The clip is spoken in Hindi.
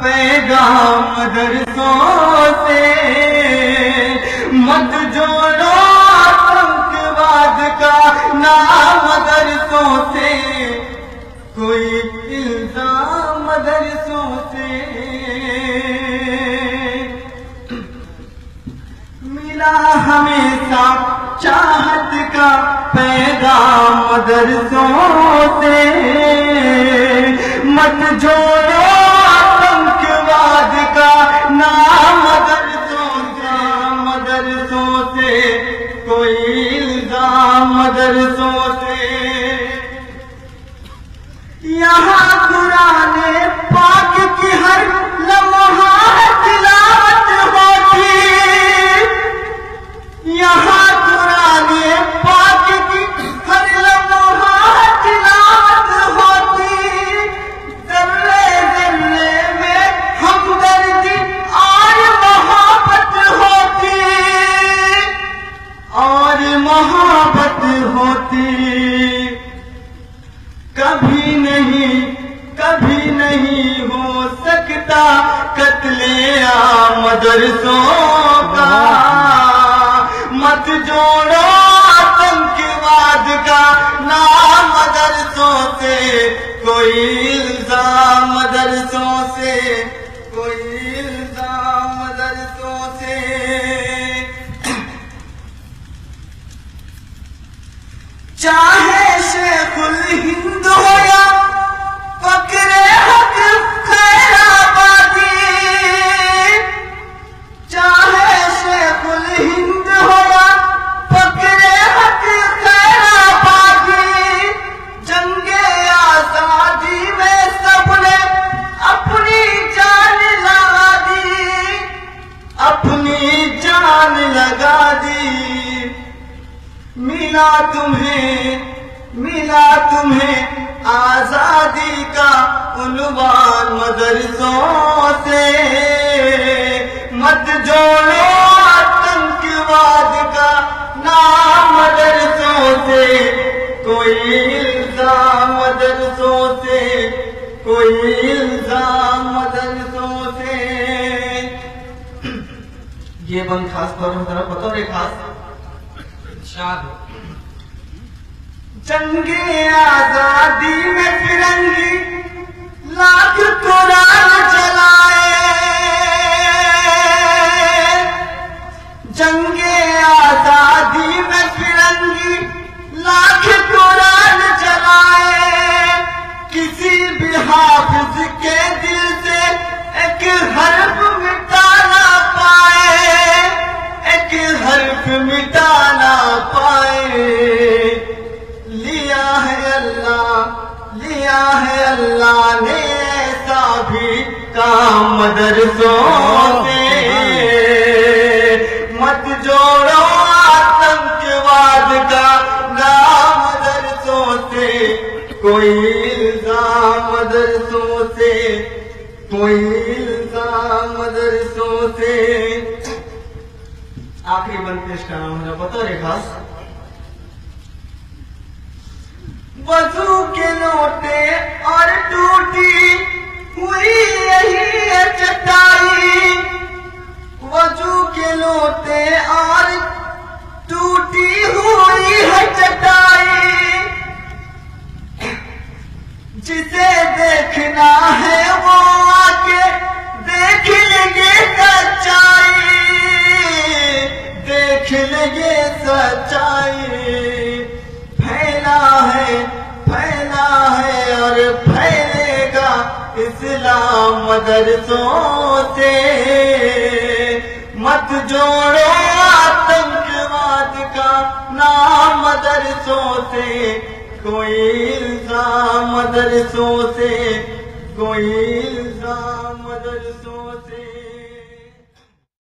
पैगाम मदरसों से, मत जोड़ो आतंकवाद का नाम मदरसों से, कोई इल्जाम मदरसों से। मिला हमेशा चाहत का पैगाम मदरसों से, मत जोड़ो आतंकवाद का नाम मदरसों से, कोई इल्जाम मदरसों से। यहाँ कुराने पाक की हर लम्हा तिलावत होती, यहाँ कुराने पाक की हर लम्हा तिलावत होती, जर्रे जर्रे में हमदर्दी और मोहब्बत होती, और मोहब्बत होती। कभी नहीं हो सकता कत्ले-आम मदरसों का, मत जोड़ो आतंकवाद का नाम मदरसों से, कोई इल्जाम मदरसों से, कोई इल्जाम मदरसों से। चाहे शेखुल हिंद हो या फकरे हक खैराबादी, चाहे शेखुल हिंद हो या फकरे हक खैराबादी, जंगे आजादी में सबने अपनी जान लगा दी, अपनी जान लगा दी। मिला तुम्हें आजादी का उन्वान मदरसों से, मत जोड़ो आतंकवाद का नाम मदरसों से, कोई इल्जाम मदरसों से, कोई इल्जाम मदरसों से। ये बंद खास तौर पर जरा बतौर खास जंगे आजादी में फिरंगी लाख कुरान चलाए, जंगे आजादी में फिरंगी लाख कुरान चलाए, किसी भी हाफिज के दिल से एक हर्फ मिटा ना पाए, एक हर्फ मिटा ना पाए। लिया है अल्लाह ने ऐसा भी काम मदरसों से, मत जोड़ो आतंकवाद का नाम मदरसों से, कोई इल्जाम मदरसों से, कोई इल्जाम मदरसों से। आखिरी बंद पेश का नाम है बतौर खास वजू के लोटे और टूटी हुई यही है चटाई, वजू के लोटे और टूटी हुई है चटाई, जिसे देखना है वो आके देख लेंगे सच्चाई, देख लेंगे सच्चाई। फैला है और फैलेगा इस्लाम मदरसों से, मत जोड़ो आतंकवाद का नाम मदरसों से, कोई इल्जाम मदरसों से, कोई इल्जाम मदरसों से।